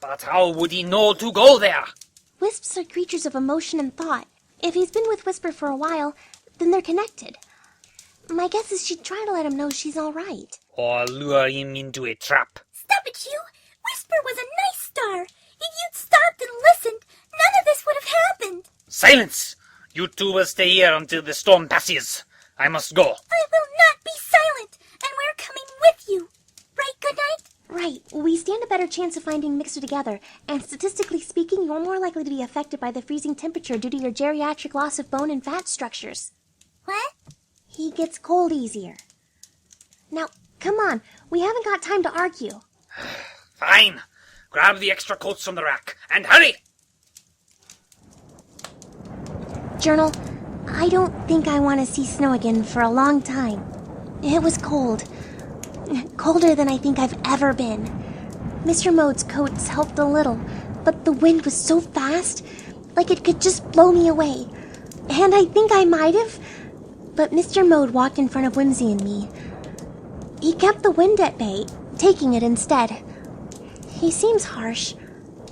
But how would he know to go there? Wisps are creatures of emotion and thought. If he's been with Whisper for a while, then they're connected. My guess is she'd try to let him know she's all right. Or lure him into a trap. Stop it, you! Whisper was a nice star. If you'd stopped and listened, none of this would have happened. Silence! You two will stay here until the storm passes. I must go. I will not be silent, and we're coming with you. Right, Goodnight? Right. We stand a better chance of finding Mixo together, and statistically speaking, you're more likely to be affected by the freezing temperature due to your geriatric loss of bone and fat structures. What? He gets cold easier. Now, come on. We haven't got time to argue. Fine. Grab the extra coats from the rack, and hurry! Journal, I don't think I want to see snow again for a long time. It was cold. Colder than I think I've ever been. Mr. Mode's coats helped a little, but the wind was so fast, like it could just blow me away. And I think I might have, but Mr. Mode walked in front of Whimsy and me. He kept the wind at bay, taking it instead. He seems harsh,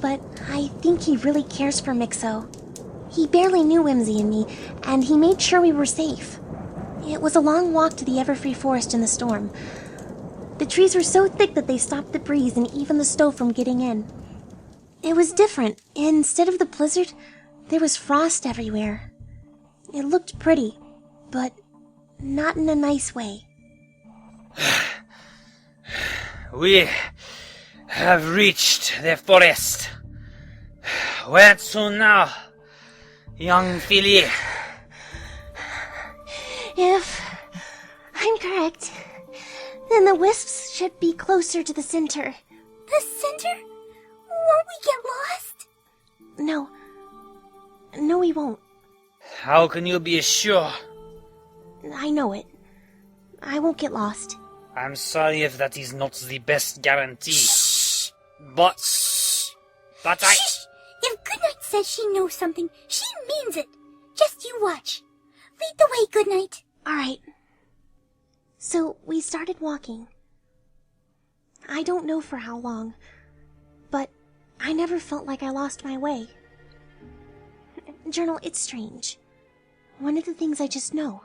but I think he really cares for Mixo. He barely knew Whimsy and me, and he made sure we were safe. It was a long walk to the Everfree Forest in the storm. The trees were so thick that they stopped the breeze and even the snow from getting in. It was different. Instead of the blizzard, there was frost everywhere. It looked pretty, but not in a nice way. We have reached the forest. Where to now, young filly? If I'm correct, then the wisps should be closer to the center. The center? Won't we get lost? No, we won't. How can you be sure? I know it. I won't get lost. I'm sorry if that is not the best guarantee. Shh! But Shh! I... Shh! If Goodnight says she knows something, she means it. Just you watch. Lead the way, Goodnight. All right. So we started walking. I don't know for how long, but I never felt like I lost my way. Journal, it's strange. One of the things I just know.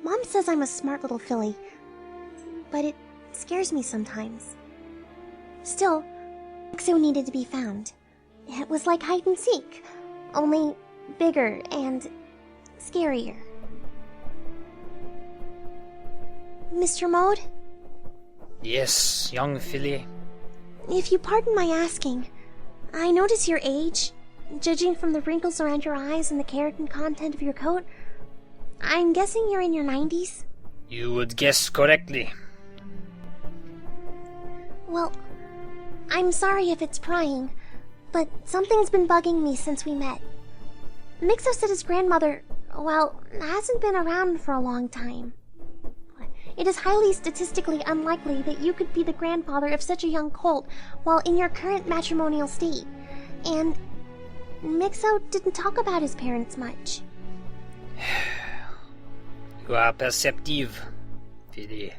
Mom says I'm a smart little filly, but it scares me sometimes. Still, Mixo needed to be found. It was like hide and seek, only bigger and scarier. Mr. Mode? Yes, young filly. If you pardon my asking, I notice your age. Judging from the wrinkles around your eyes and the keratin content of your coat, I'm guessing you're in your 90s? You would guess correctly. Well, I'm sorry if it's prying, but something's been bugging me since we met. Mixo said his grandmother, well, hasn't been around for a long time. It is highly statistically unlikely that you could be the grandfather of such a young colt while in your current matrimonial state. And Mixo didn't talk about his parents much. You are perceptive, filly.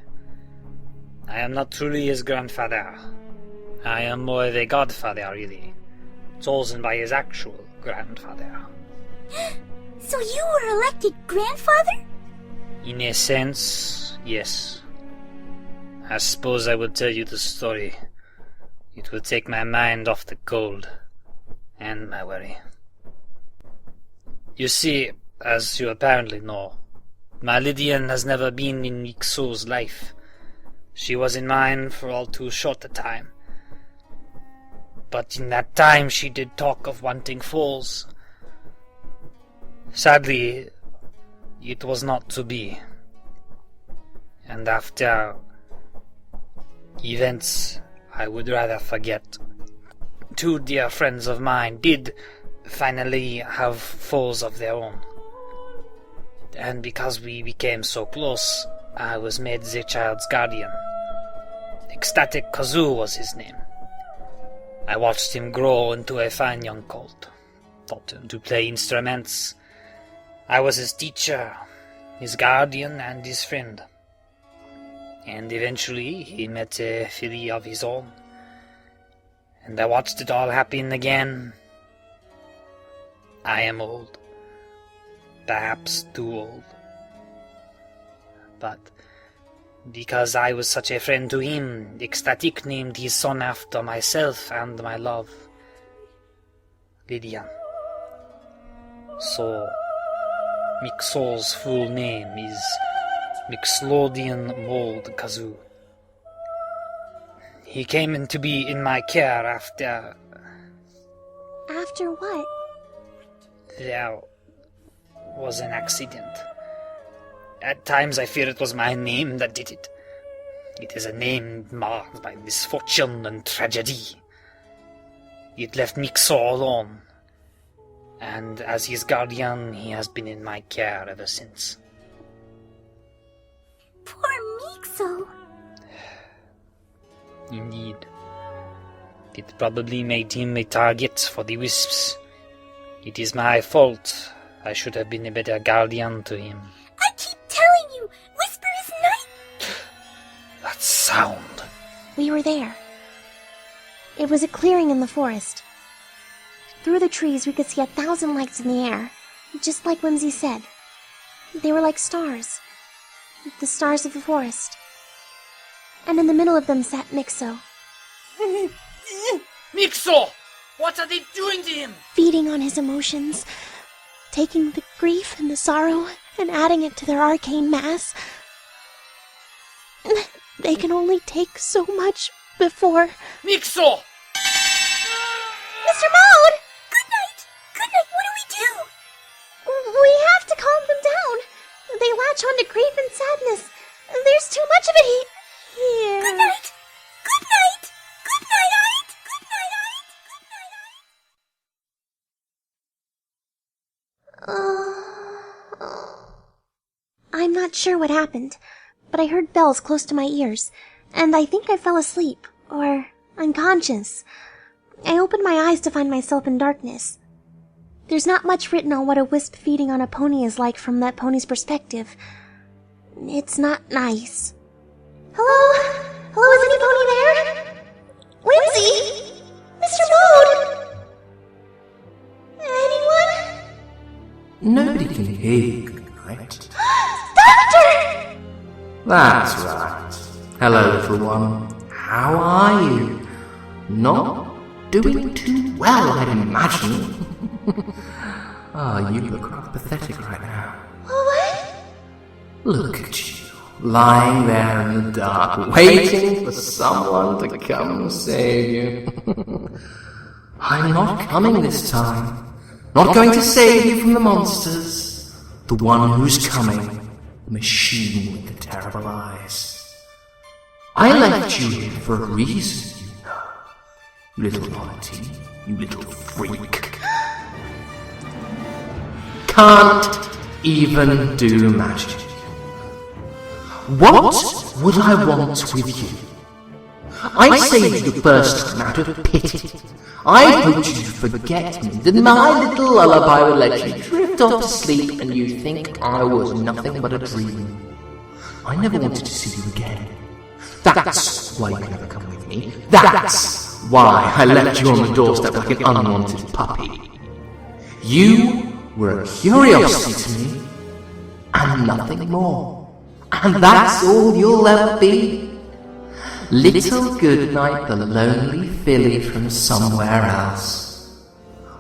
I am not truly his grandfather. I am more of a godfather, really. Chosen by his actual grandfather. So you were elected grandfather? In a sense, yes. I suppose I would tell you the story. It would take my mind off the cold. And my worry. You see, as you apparently know, my Lydian has never been in Mixo's life. She was in mine for all too short a time. But in that time she did talk of wanting foals. Sadly, it was not to be. And after events I would rather forget, two dear friends of mine did finally have foals of their own. And because we became so close, I was made the child's guardian. Ecstatic Kazoo was his name. I watched him grow into a fine young colt, taught him to play instruments. I was his teacher, his guardian, and his friend. And eventually he met a filly of his own. and I watched it all happen again. I am old. Perhaps too old. But because I was such a friend to him, Ecstatic named his son after myself and my love, Lydian. So, Mixo's full name is Mixlodian Mold Kazoo. He came in to be in my care after... After what? There was an accident. At times I fear it was my name that did it. It is a name marked by misfortune and tragedy. It left Mixo alone, and as his guardian, he has been in my care ever since. Poor Mixo. Indeed. It probably made him a target for the wisps. It is my fault. I should have been a better guardian to him. I keep telling you, Whisper is nice. That sound. We were there. It was a clearing in the forest. Through the trees, we could see 1,000 lights in the air, just like Whimsy said. They were like stars. The stars of the forest. And in the middle of them sat Mixo. Mixo! What are they doing to him? Feeding on his emotions, taking the grief and the sorrow and adding it to their arcane mass. They can only take so much before... Mixo! Mr. Mode! Goodnight! Goodnight, what do we do? We have to calm them down. They latch on to grief and sadness. There's too much of it here. Goodnight! Goodnight! Goodnight-ite! Goodnight-ite! Goodnight-ite! I'm not sure what happened, but I heard bells close to my ears, and I think I fell asleep, or unconscious. I opened my eyes to find myself in darkness. There's not much written on what a wisp feeding on a pony is like from that pony's perspective. It's not nice. Hello? Hello, is any pony there? Whimsy! Mr. Mode! Anyone? Nobody can hear you, Goodnight. Doctor! That's right. Hello, little one. How are you? Not doing too well, I'd imagine. You look rather pathetic right now. What? Look at you, lying there in the dark, waiting for someone to come and save you. I'm not coming this time. Not going to save you from the monsters. The one who's coming, the machine with the terrible eyes. I left you here for a reason, you know. You little oddity, you little freak. Can't even do magic. What would I want with you? I saved you the first time out of pity. I hoped you'd forget me, that my little lullaby would let you drift off to sleep and you'd think I was nothing but a dream. I never wanted to see you again. That's why you never come with me. That's why I left you on the doorstep like an unwanted puppy. You were a curiosity to me, and nothing more. And that's all you'll ever be. Little Goodnight, the lonely filly from somewhere else.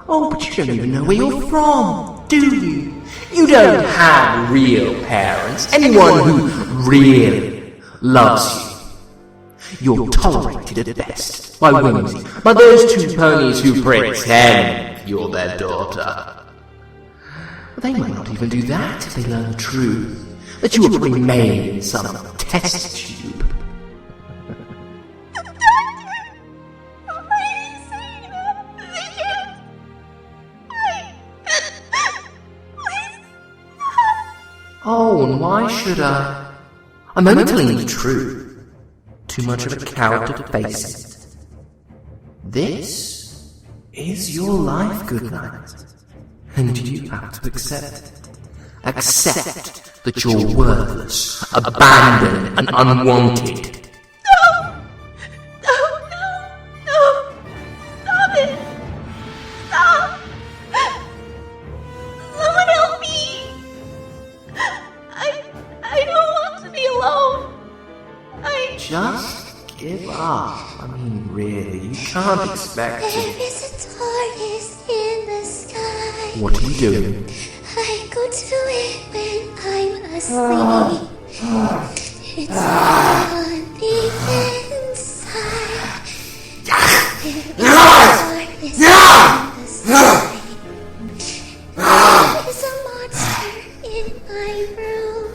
Oh, but you don't even know where you're from, do you? You don't have real parents, anyone who really loves you. You're tolerated at best by Whimsy, by those two ponies who pretend you're their daughter. They might not even do that if they learn the truth, that you were probably made in some test tube. Oh, and why should I? I'm only telling you the truth. Too much of a coward to face it. This is your life, Goodnight. And you have to accept it. Accept that you're worthless, abandoned, and unwanted. No! No! No! No! Give up. I mean, really, you can't expect There to. is a darkness in the sky. What are you doing? I go to it when I'm asleep. It's on the inside. There is a darkness in the sky. There is a monster in my room.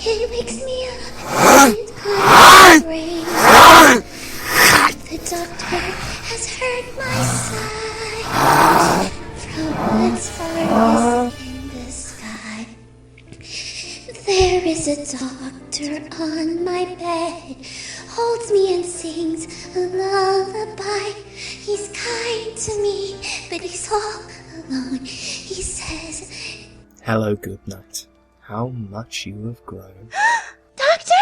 It wakes me up and my brain. The doctor has heard my sigh from the darkness in the sky. There is a doctor on my bed, holds me and sings a lullaby. He's kind to me, but he's all alone. He says, Hello, Goodnight. How much you have grown. Doctor?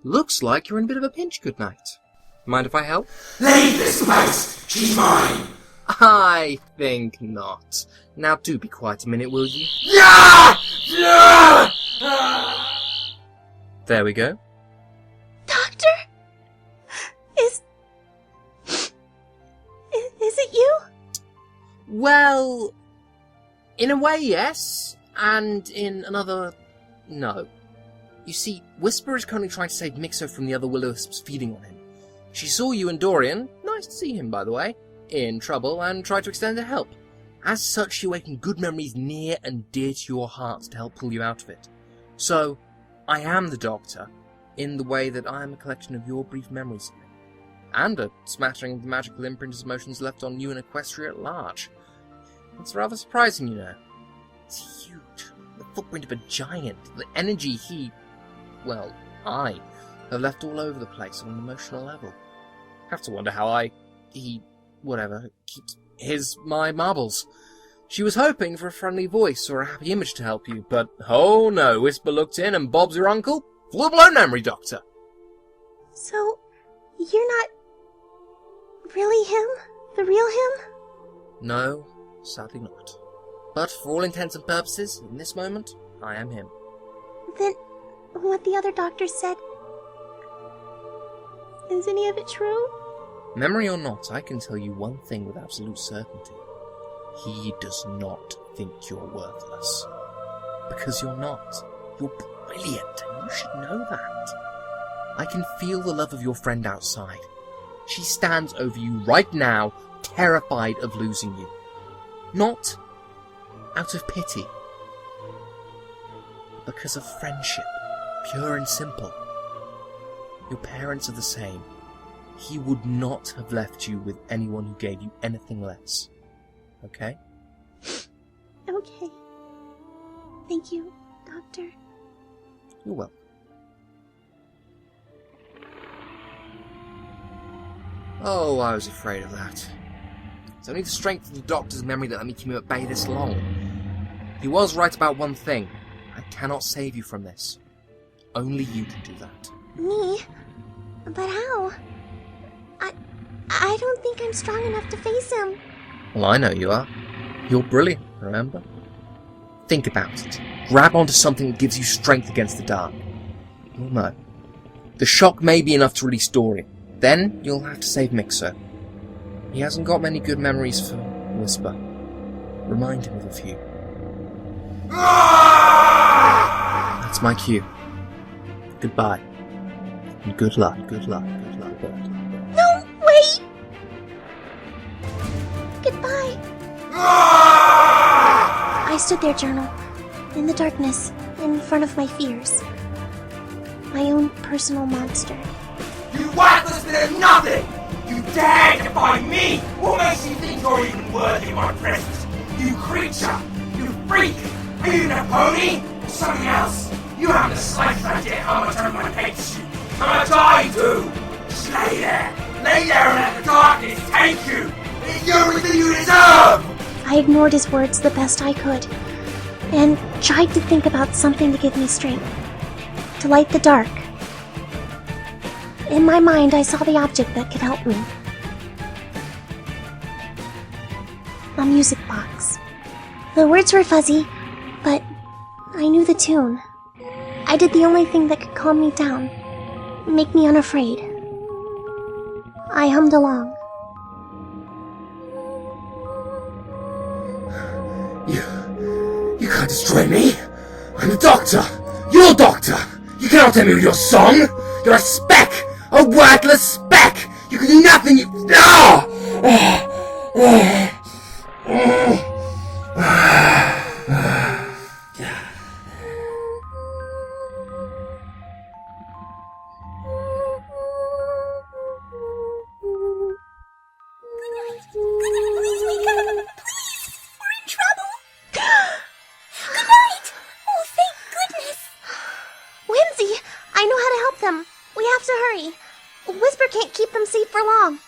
Looks like you're in a bit of a pinch, Goodnight. Mind if I help? Leave this place! She's mine! I think not. Now do be quiet a minute, will you? Yeah! Yeah! There we go. Doctor? Is it you? Well, in a way, yes. And in another, no. You see, Whisper is currently trying to save Mixo from the other will-o-wisps feeding on him. She saw you and Dorian, nice to see him by the way, in trouble and tried to extend her help. As such, she awakened good memories near and dear to your heart to help pull you out of it. So, I am the Doctor, in the way that I am a collection of your brief memories of me. And a smattering of the magical imprint his emotions left on you and Equestria at large. It's rather surprising, you know. It's huge. The footprint of a giant. The energy I have left all over the place on an emotional level. Have to wonder how keeps my marbles. She was hoping for a friendly voice or a happy image to help you, but oh no, Whisper looked in and Bob's your uncle? Full-blown memory doctor. So, you're not really him? The real him? No, sadly not. But for all intents and purposes, in this moment, I am him. Then, what the other doctor said, is any of it true? Memory or not, I can tell you one thing with absolute certainty. He does not think you're worthless. Because you're not. You're brilliant, and you should know that. I can feel the love of your friend outside. She stands over you right now, terrified of losing you. Not out of pity, but because of friendship, pure and simple. Your parents are the same. He would not have left you with anyone who gave you anything less. Okay? Okay. Thank you, Doctor. You're welcome. Oh, I was afraid of that. It's only the strength of the Doctor's memory that let me keep him at bay this long. He was right about one thing. I cannot save you from this. Only you can do that. Me? But how? I don't think I'm strong enough to face him. Well, I know you are. You're brilliant, remember? Think about it. Grab onto something that gives you strength against the dark. You'll know. The shock may be enough to release Dorian. Then you'll have to save Mixo. He hasn't got many good memories for Whisper. Remind him of a few. That's my cue. Goodbye. And good luck, good luck, good luck, good luck. No, wait! Goodbye. I stood there, Journal, in the darkness, in front of my fears. My own personal monster. You worthless bit of nothing! You dare defy me! What makes you think you're even worthy of my presence? You creature! You freak! Are you even a pony? Or something else? You haven't the slightest idea how much everyone hates you! How much I do! Just lay there! Lay there and let the darkness take you! It's everything you deserve! I ignored his words the best I could, and tried to think about something to give me strength. To light the dark. In my mind, I saw the object that could help me. A music box. The words were fuzzy, but I knew the tune. I did the only thing that could calm me down. make me unafraid. I hummed along. You can't destroy me. I'm the doctor. Your doctor. You cannot tell me with your song. You're a speck. A worthless speck. You can do nothing. Please wake up! Please! We're in trouble! Good night! Oh, thank goodness! Whimsy, I know how to help them. We have to hurry. Whisper can't keep them safe for long.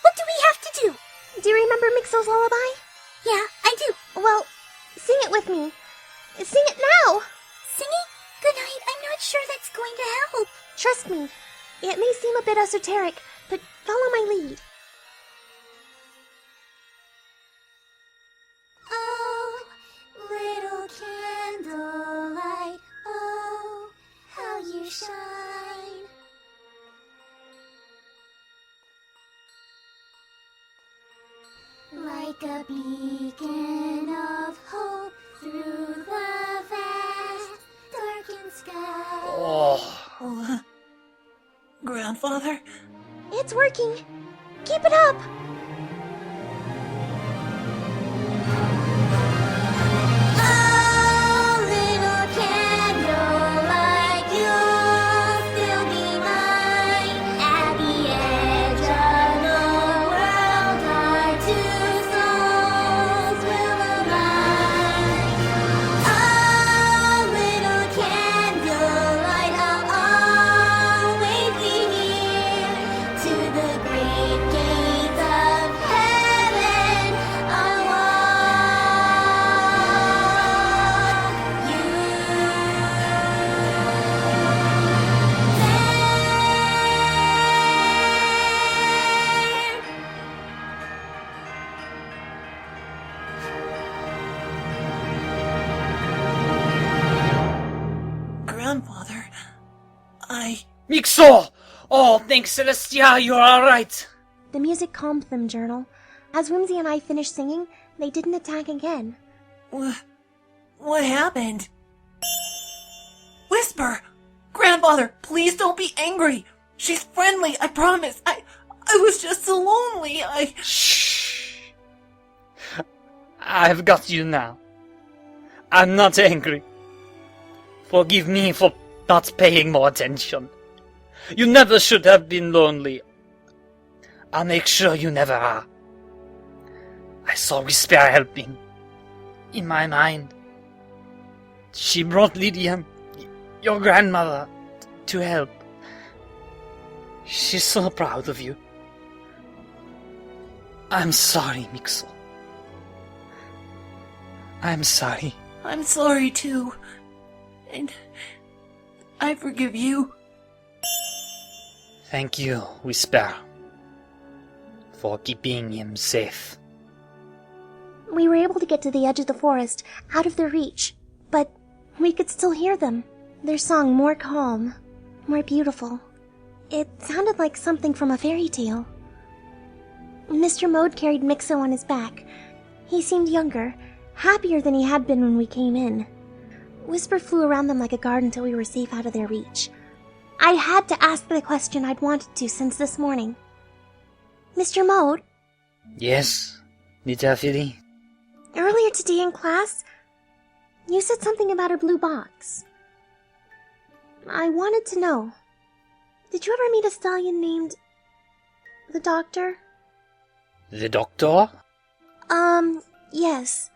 What do we have to do? Do you remember Mixo's lullaby? Yeah, I do. Well, sing it with me. Sing it now! Singing? Good night, I'm not sure that's going to help. Trust me. It may seem a bit esoteric, but follow my lead. Oh, little candlelight, oh, how you shine. Like a beacon of hope through the vast, darkened sky. Oh, Grandfather? It's working. Keep it up. Oh, little candlelight, you'll still be mine. At the edge of the world, our two souls will align. Oh, little candlelight, I'll always be here. To the great gates of heaven, I'll walk you there. Grandfather, Mixo! Oh, thanks, Celestia, you're alright. The music calmed them, Journal. As Whimsy and I finished singing, they didn't attack again. What happened? Whisper! Grandfather, please don't be angry. She's friendly, I promise. I was just so lonely. Shh. I've got you now. I'm not angry. Forgive me for not paying more attention. You never should have been lonely. I'll make sure you never are. I saw Whisper helping. In my mind. She brought Lydia, your grandmother, to help. She's so proud of you. I'm sorry, Mixo. I'm sorry. I'm sorry too. And I forgive you. Thank you, Whisper, for keeping him safe. We were able to get to the edge of the forest, out of their reach, but we could still hear them. Their song more calm, more beautiful. It sounded like something from a fairy tale. Mr. Mode carried Mixo on his back. He seemed younger, happier than he had been when we came in. Whisper flew around them like a guard until we were safe out of their reach. I had to ask the question I'd wanted to since this morning. Mr. Mode? Yes, little Philly? Earlier today in class, you said something about a blue box. I wanted to know, did you ever meet a stallion named the Doctor? The Doctor? Yes.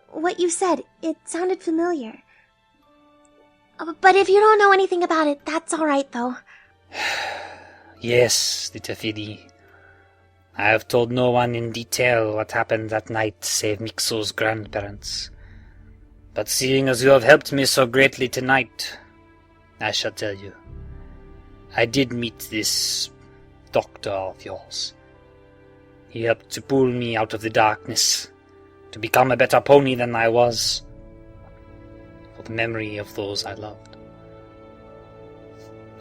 What you said, it sounded familiar. But if you don't know anything about it, that's alright though. Yes, little Philly. I have told no one in detail what happened that night save Mixo's grandparents. But seeing as you have helped me so greatly tonight, I shall tell you. I did meet this doctor of yours. He helped to pull me out of the darkness, to become a better pony than I was, for the memory of those I loved.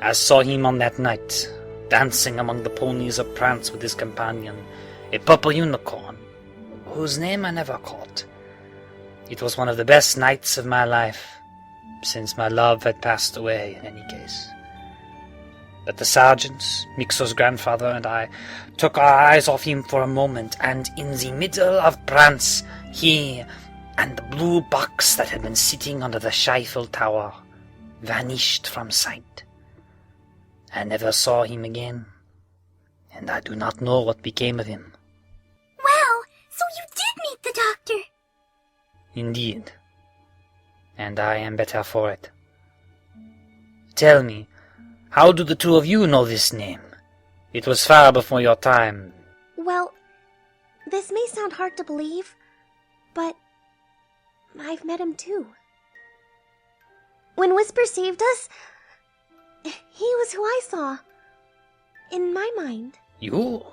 I saw him on that night, dancing among the ponies of Prance with his companion, a purple unicorn, whose name I never caught. It was one of the best nights of my life, since my love had passed away in any case. But the sergeant, Mixo's grandfather, and I took our eyes off him for a moment, and in the middle of Prance, he and the blue box that had been sitting under the Scheifel Tower vanished from sight. I never saw him again, and I do not know what became of him. Wow, so you did meet the doctor. Indeed, and I am better for it. Tell me, how do the two of you know this name? It was far before your time. Well, this may sound hard to believe, but I've met him too. When Whisper saved us, he was who I saw. In my mind. You?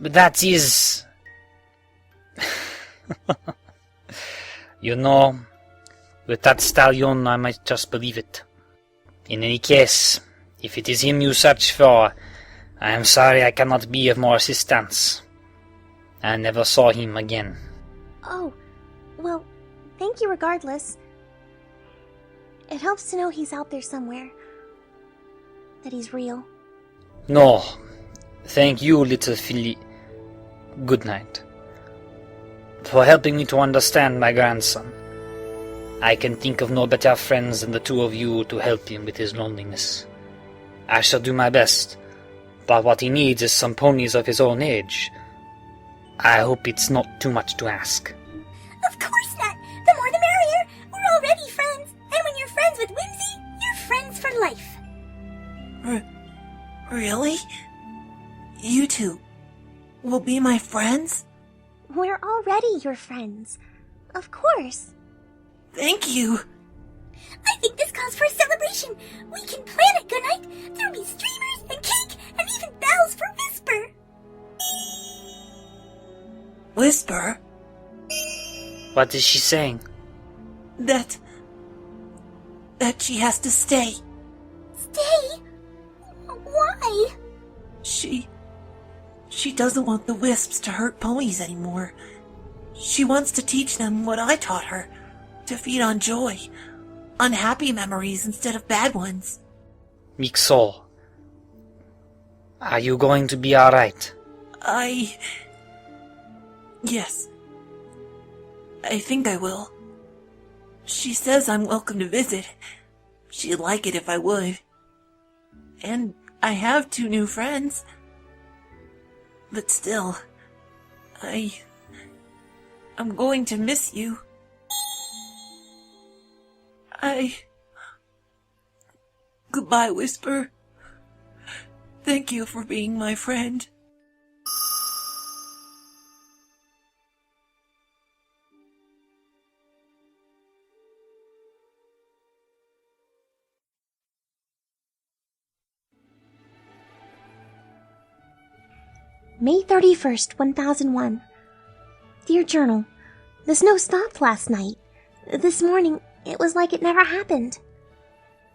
But that is... You know, with that stallion I might just believe it. In any case, if it is him you search for, I am sorry I cannot be of more assistance. I never saw him again. Oh, well, thank you regardless. It helps to know he's out there somewhere. That he's real. No, thank you, little filly. Good night. For helping me to understand my grandson. I can think of no better friends than the two of you to help him with his loneliness. I shall do my best, but what he needs is some ponies of his own age. I hope it's not too much to ask. Of course not. The more the merrier. We're already friends. And when you're friends with Whimsy, you're friends for life. Really? You two will be my friends? We're already your friends. Of course. Thank you. I think this calls for a celebration. We can plan it, Goodnight. There'll be streamers and cake and even bells for Whisper. Whisper? What is she saying? That she has to stay. Stay? Why? She doesn't want the wisps to hurt ponies anymore. She wants to teach them what I taught her. To feed on joy. On happy memories instead of bad ones. Mixo, are you going to be alright? Yes. I think I will. She says I'm welcome to visit. She'd like it if I would. And I have 2 new friends. But still, I'm going to miss you. Goodbye, Whisper. Thank you for being my friend. May 31st, 1001. Dear Journal, the snow stopped last night. This morning, it was like it never happened.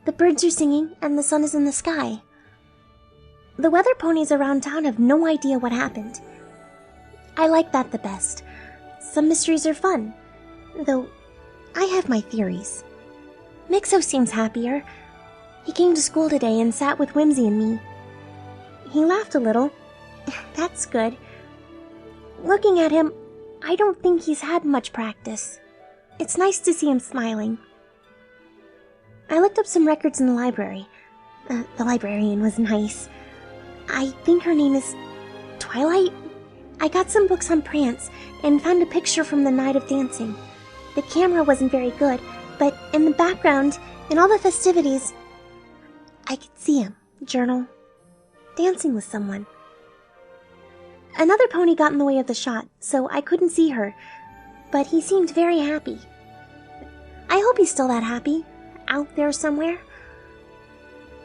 The birds are singing and the sun is in the sky. The weather ponies around town have no idea what happened. I like that the best. Some mysteries are fun, though I have my theories. Mixo seems happier. He came to school today and sat with Whimsy and me. He laughed a little. That's good. Looking at him, I don't think he's had much practice. It's nice to see him smiling. I looked up some records in the library. The librarian was nice. I think her name is Twilight? I got some books on Prance and found a picture from the night of dancing. The camera wasn't very good, but in the background, in all the festivities, I could see him, Journal, dancing with someone. Another pony got in the way of the shot, so I couldn't see her, but he seemed very happy. I hope he's still that happy, out there somewhere.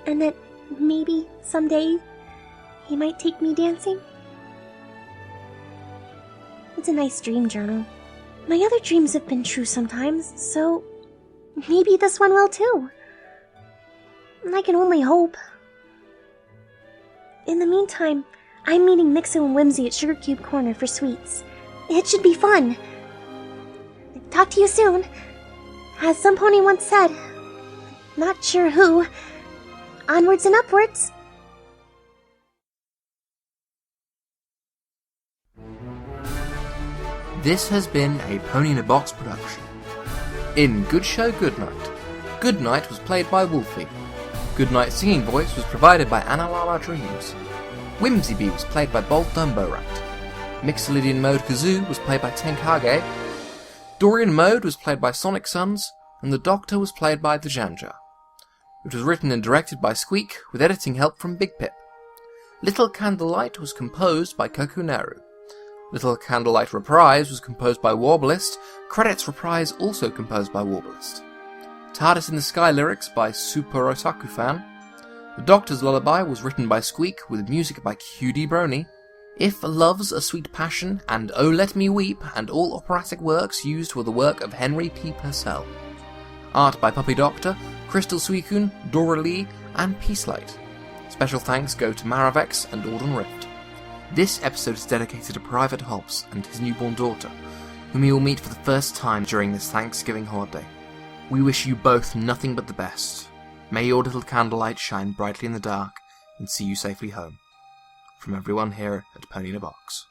And that maybe someday he might take me dancing. It's a nice dream, Journal. My other dreams have been true sometimes, so maybe this one will too. I can only hope. In the meantime, I'm meeting Mixo and Whimsy at Sugar Cube Corner for sweets. It should be fun. Talk to you soon. As some pony once said, not sure who, onwards and upwards. This has been a Pony in a Box production. In Good Show Goodnight, Goodnight was played by Wolfie. Goodnight's singing voice was provided by Analala Dreams. Whimsy Bee was played by Bold Dumbo Rat. Mixolydian Mode Kazoo was played by Tenkage. Dorian Mode was played by Sonic Sons, and the Doctor was played by the Janja. It was written and directed by Squeak, with editing help from Big Pip. Little CandleLight was composed by Kokuneru. Little CandleLight Reprise was composed by Warblist. Credits Reprise also composed by Warblist. TARDIS in the Sky lyrics by Super Otaku Fan. The Doctor's Lullaby was written by Squeak, with music by QD Brony. If Love's a Sweet Passion and Oh Let Me Weep and all operatic works used were the work of Henry P. Purcell. Art by Puppy Doctor, Crystal Suicune, Dora Lee, and Peacelight. Special thanks go to Maravex and Auden Rift. This episode is dedicated to Private Hobbs and his newborn daughter, whom you will meet for the first time during this Thanksgiving holiday. We wish you both nothing but the best. May your little candlelight shine brightly in the dark and see you safely home. From everyone here at Pony in a Box.